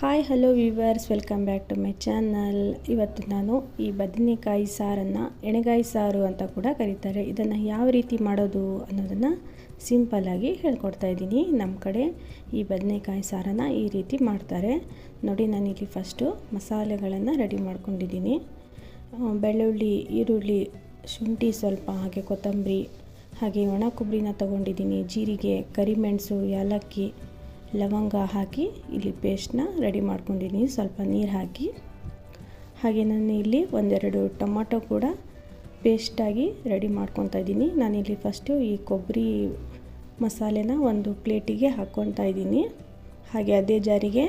Hi hello viewers, welcome back to my channel. ಇವತ್ತು ನಾನು ಈ ಬದನೆಕಾಯಿ ಸಾರನ್ನು ಎಣ್ಣೆಗಾಯಿ ಸಾರು ಅಂತ ಕೂಡ ಕರೀತಾರೆ. ಇದನ್ನು ಯಾವ ರೀತಿ ಮಾಡೋದು ಅನ್ನೋದನ್ನು ಸಿಂಪಲ್ಲಾಗಿ ಹೇಳ್ಕೊಡ್ತಾ ಇದ್ದೀನಿ. ನಮ್ಮ ಕಡೆ ಈ ಬದನೆಕಾಯಿ ಸಾರನ್ನು ಈ ರೀತಿ ಮಾಡ್ತಾರೆ ನೋಡಿ. ನಾನಿಲ್ಲಿ ಫಸ್ಟು ಮಸಾಲೆಗಳನ್ನು ರೆಡಿ ಮಾಡ್ಕೊಂಡಿದ್ದೀನಿ. ಬೆಳ್ಳುಳ್ಳಿ, ಈರುಳ್ಳಿ, ಶುಂಠಿ ಸ್ವಲ್ಪ, ಹಾಗೆ ಕೊತ್ತಂಬರಿ, ಹಾಗೆ ಒಣ ಕೊಬ್ಬರಿನ ತೊಗೊಂಡಿದ್ದೀನಿ. ಜೀರಿಗೆ, ಕರಿಮೆಣಸು, ಏಲಕ್ಕಿ, ಲವಂಗ ಹಾಕಿ ಇಲ್ಲಿ ಪೇಸ್ಟ್ನ ರೆಡಿ ಮಾಡ್ಕೊಂಡಿದ್ದೀನಿ. ಸ್ವಲ್ಪ ನೀರು ಹಾಕಿ, ಹಾಗೆ ನಾನು ಇಲ್ಲಿ ಒಂದೆರಡು ಟೊಮಾಟೊ ಕೂಡ ಪೇಸ್ಟಾಗಿ ರೆಡಿ ಮಾಡ್ಕೊತಾ ಇದ್ದೀನಿ. ನಾನಿಲ್ಲಿ ಫಸ್ಟು ಈ ಕೊಬ್ಬರಿ ಮಸಾಲೆನ ಒಂದು ಪ್ಲೇಟಿಗೆ ಹಾಕ್ಕೊತಾ ಇದ್ದೀನಿ. ಹಾಗೆ ಅದೇ ಜಾರಿಗೆ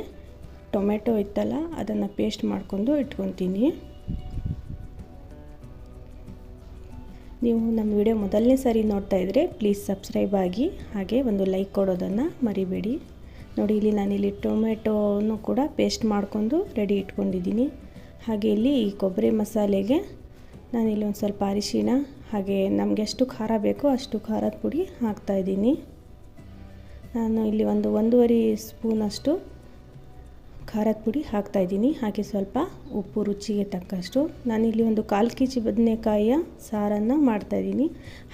ಟೊಮೆಟೊ ಇತ್ತಲ್ಲ, ಅದನ್ನು ಪೇಸ್ಟ್ ಮಾಡ್ಕೊಂಡು ಇಟ್ಕೊತೀನಿ. ನೀವು ನಮ್ಮ ವಿಡಿಯೋ ಮೊದಲನೇ ಸಾರಿ ನೋಡ್ತಾ ಇದ್ದರೆ ಪ್ಲೀಸ್ ಸಬ್ಸ್ಕ್ರೈಬ್ ಆಗಿ, ಹಾಗೆ ಒಂದು ಲೈಕ್ ಕೊಡೋದನ್ನು ಮರಿಬೇಡಿ. ನೋಡಿ, ಇಲ್ಲಿ ನಾನಿಲ್ಲಿ ಟೊಮೆಟೊನು ಕೂಡ ಪೇಸ್ಟ್ ಮಾಡ್ಕೊಂಡು ರೆಡಿ ಇಟ್ಕೊಂಡಿದ್ದೀನಿ. ಹಾಗೆ ಇಲ್ಲಿ ಈ ಕೊಬ್ಬರಿ ಮಸಾಲೆಗೆ ನಾನಿಲ್ಲಿ ಒಂದು ಸ್ವಲ್ಪ ಅರಿಶಿಣ, ಹಾಗೆ ನಮಗೆ ಎಷ್ಟು ಖಾರ ಬೇಕೋ ಅಷ್ಟು ಖಾರದ ಪುಡಿ ಹಾಕ್ತಾಯಿದ್ದೀನಿ. ನಾನು ಇಲ್ಲಿ ಒಂದೂವರೆ ಸ್ಪೂನಷ್ಟು ಖಾರದ ಪುಡಿ ಹಾಕ್ತಾಯಿದ್ದೀನಿ. ಹಾಗೆ ಸ್ವಲ್ಪ ಉಪ್ಪು ರುಚಿಗೆ ತಕ್ಕಷ್ಟು. ನಾನಿಲ್ಲಿ ಒಂದು 1/4 kg ಬದನೆಕಾಯಿಯ ಸಾರನ್ನು ಮಾಡ್ತಾಯಿದ್ದೀನಿ.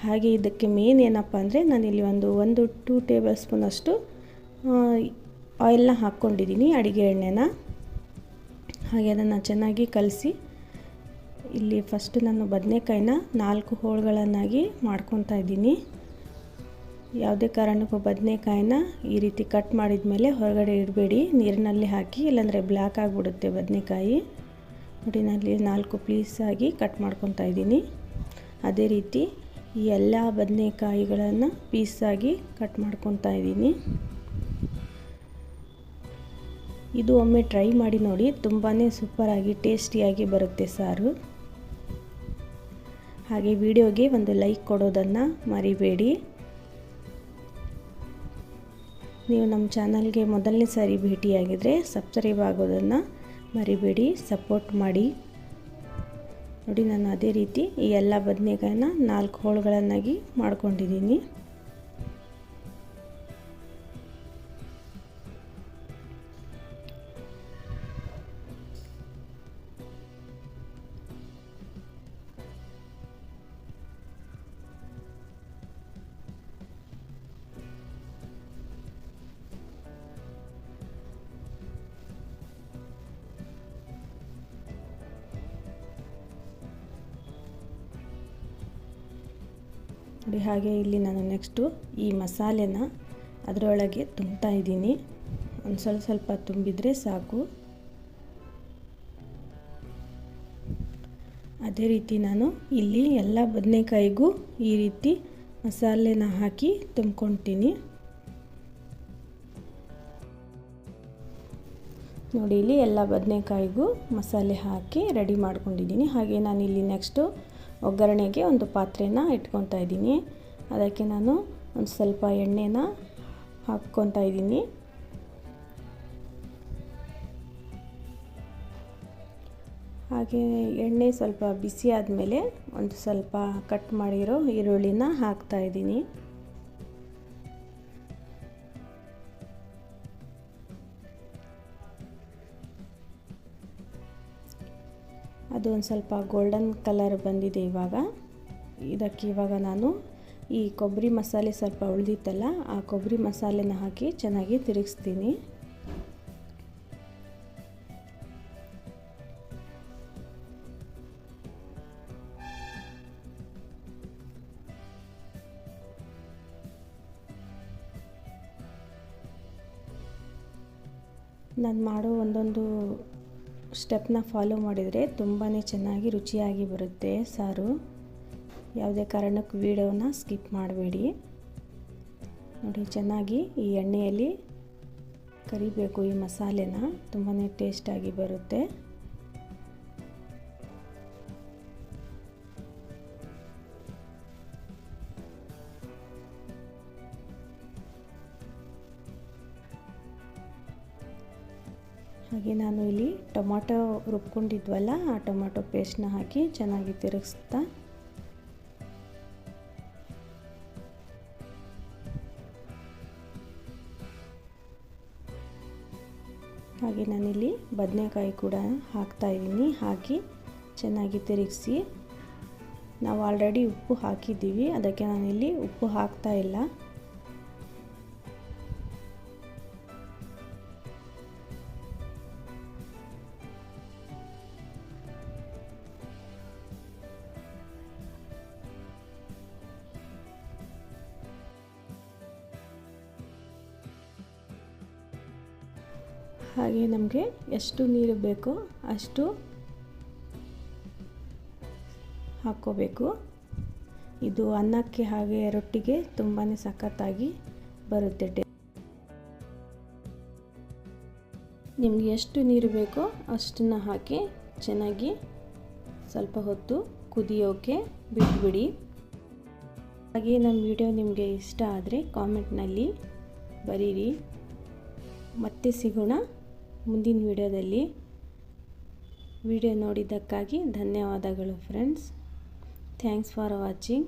ಹಾಗೆ ಇದಕ್ಕೆ ಮೇನ್ ಏನಪ್ಪ ಅಂದರೆ, ನಾನಿಲ್ಲಿ ಒಂದು 2 ಟೇಬಲ್ ಸ್ಪೂನಷ್ಟು ಆಯಿಲ್ನ ಹಾಕ್ಕೊಂಡಿದ್ದೀನಿ, ಅಡುಗೆ ಎಣ್ಣೆನ. ಹಾಗೆ ಅದನ್ನು ಚೆನ್ನಾಗಿ ಕಲಸಿ, ಇಲ್ಲಿ ಫಸ್ಟು ನಾನು ಬದನೆಕಾಯಿನ 4 ಹೋಳುಗಳನ್ನಾಗಿ ಮಾಡ್ಕೊತಾ ಇದ್ದೀನಿ. ಯಾವುದೇ ಕಾರಣಕ್ಕೂ ಬದನೆಕಾಯಿನ ಈ ರೀತಿ ಕಟ್ ಮಾಡಿದ ಮೇಲೆ ಹೊರಗಡೆ ಇಡಬೇಡಿ, ನೀರಿನಲ್ಲಿ ಹಾಕಿ, ಇಲ್ಲಾಂದರೆ ಬ್ಲ್ಯಾಕ್ ಆಗಿಬಿಡುತ್ತೆ ಬದನೆಕಾಯಿ. ನೋಡಿ, ನಾನಲ್ಲಿ 4 ಪೀಸಾಗಿ ಕಟ್ ಮಾಡ್ಕೊತಾ ಇದ್ದೀನಿ. ಅದೇ ರೀತಿ ಈ ಎಲ್ಲ ಬದನೆಕಾಯಿಗಳನ್ನು ಪೀಸಾಗಿ ಕಟ್ ಮಾಡ್ಕೊತಾ ಇದ್ದೀನಿ. ಇದು ಒಮ್ಮೆ ಟ್ರೈ ಮಾಡಿ ನೋಡಿ, ತುಂಬಾ ಸೂಪರಾಗಿ ಟೇಸ್ಟಿಯಾಗಿ ಬರುತ್ತೆ ಸಾರು. ಹಾಗೆ ವಿಡಿಯೋಗೆ ಒಂದು ಲೈಕ್ ಕೊಡೋದನ್ನು ಮರಿಬೇಡಿ. ನೀವು ನಮ್ಮ ಚಾನಲ್ಗೆ ಮೊದಲನೇ ಸಾರಿ ಭೇಟಿಯಾಗಿದ್ದರೆ ಸಬ್ಸ್ಕ್ರೈಬ್ ಆಗೋದನ್ನು ಮರಿಬೇಡಿ, ಸಪೋರ್ಟ್ ಮಾಡಿ. ನೋಡಿ, ನಾನು ಅದೇ ರೀತಿ ಈ ಎಲ್ಲ ಬದನೆಕಾಯಿನ 4 ಹೋಳುಗಳನ್ನಾಗಿ ಮಾಡ್ಕೊಂಡಿದ್ದೀನಿ. ನೋಡಿ, ಹಾಗೆ ಇಲ್ಲಿ ನಾನು ನೆಕ್ಸ್ಟು ಈ ಮಸಾಲೆನ ಅದರೊಳಗೆ ತುಂಬ್ತಾ ಇದ್ದೀನಿ. ಒಂದು ಸ್ವಲ್ಪ ತುಂಬಿದರೆ ಸಾಕು. ಅದೇ ರೀತಿ ನಾನು ಇಲ್ಲಿ ಎಲ್ಲ ಬದನೆಕಾಯಿಗೂ ಈ ರೀತಿ ಮಸಾಲೆನ ಹಾಕಿ ತುಂಬ್ಕೊಳ್ತೀನಿ. ನೋಡಿ, ಇಲ್ಲಿ ಎಲ್ಲ ಬದನೆಕಾಯಿಗೂ ಮಸಾಲೆ ಹಾಕಿ ರೆಡಿ ಮಾಡ್ಕೊಂಡಿದ್ದೀನಿ. ಹಾಗೆ ನಾನಿಲ್ಲಿ ನೆಕ್ಸ್ಟು ಒಗ್ಗರಣೆಗೆ ಒಂದು ಪಾತ್ರೆನ ಇಟ್ಕೊತಾ ಇದ್ದೀನಿ. ಅದಕ್ಕೆ ನಾನು ಒಂದು ಸ್ವಲ್ಪ ಎಣ್ಣೆನ ಹಾಕ್ಕೊತಾ ಇದ್ದೀನಿ. ಹಾಗೆ ಎಣ್ಣೆ ಸ್ವಲ್ಪ ಬಿಸಿ ಆದಮೇಲೆ ಒಂದು ಸ್ವಲ್ಪ ಕಟ್ ಮಾಡಿರೋ ಈರುಳ್ಳಿನ ಹಾಕ್ತಾ ಇದ್ದೀನಿ. ಅದು ಒಂದು ಸ್ವಲ್ಪ ಗೋಲ್ಡನ್ ಕಲರ್ ಬಂದಿದೆ ಇವಾಗ. ಇವಾಗ ನಾನು ಈ ಕೊಬ್ಬರಿ ಮಸಾಲೆ ಸ್ವಲ್ಪ ಉಳಿದಿತ್ತಲ್ಲ, ಆ ಕೊಬ್ಬರಿ ಮಸಾಲೆನ ಹಾಕಿ ಚೆನ್ನಾಗಿ ತಿರುಗಿಸ್ತೀನಿ. ನಾನು ಮಾಡೋ ಒಂದೊಂದು ಸ್ಟೆಪ್ನ ಫಾಲೋ ಮಾಡಿದರೆ ತುಂಬಾ ಚೆನ್ನಾಗಿ ರುಚಿಯಾಗಿ ಬರುತ್ತೆ ಸಾರು. ಯಾವುದೇ ಕಾರಣಕ್ಕೂ ವಿಡಿಯೋನ ಸ್ಕಿಪ್ ಮಾಡಬೇಡಿ. ನೋಡಿ, ಚೆನ್ನಾಗಿ ಈ ಎಣ್ಣೆಯಲ್ಲಿ ಕರಿಬೇಕು ಈ ಮಸಾಲೆನ, ತುಂಬಾ ಟೇಸ್ಟಾಗಿ ಬರುತ್ತೆ. ಹಾಗೆ ನಾನು ಇಲ್ಲಿ ಟೊಮಾಟೊ ರುಬ್ಕೊಂಡಿದ್ವಲ್ಲ, ಆ ಟೊಮಾಟೊ ಪೇಸ್ಟ್ನ ಹಾಕಿ ಚೆನ್ನಾಗಿ ತಿರುಗಿಸ್ತಾ ಹಾಗೆ ಹಾಗೆ ನಾನಿಲ್ಲಿ ಬದನೆಕಾಯಿ ಕೂಡ ಹಾಕ್ತಾಯಿದ್ದೀನಿ. ಹಾಕಿ ಚೆನ್ನಾಗಿ ತಿರುಗಿಸಿ. ನಾವು ಆಲ್ರೆಡಿ ಉಪ್ಪು ಹಾಕಿದ್ದೀವಿ, ಅದಕ್ಕೆ ನಾನಿಲ್ಲಿ ಉಪ್ಪು ಹಾಕ್ತಾ ಇಲ್ಲ. ಹಾಗೆ ನಮಗೆ ಎಷ್ಟು ನೀರು ಬೇಕೋ ಅಷ್ಟು ಹಾಕ್ಕೋಬೇಕು. ಇದು ಅನ್ನಕ್ಕೆ ಹಾಗೆ ರೊಟ್ಟಿಗೆ ತುಂಬಾ ಸಖತ್ತಾಗಿ ಬರುತ್ತೆ. ನಿಮಗೆ ಎಷ್ಟು ನೀರು ಬೇಕೋ ಅಷ್ಟನ್ನು ಹಾಕಿ ಚೆನ್ನಾಗಿ ಸ್ವಲ್ಪ ಹೊತ್ತು ಕುದಿಯೋಕೆ ಬಿಟ್ಬಿಡಿ. ಹಾಗೆ ನಮ್ಮ ವಿಡಿಯೋ ನಿಮಗೆ ಇಷ್ಟ ಆದರೆ ಕಾಮೆಂಟ್ನಲ್ಲಿ ಬರೀರಿ. ಮತ್ತೆ ಸಿಗೋಣ ಮುಂದಿನ ವಿಡಿಯೋದಲ್ಲಿ. ವಿಡಿಯೋ ನೋಡಿದ್ದಕ್ಕಾಗಿ ಧನ್ಯವಾದಗಳು ಫ್ರೆಂಡ್ಸ್. Thanks for watching.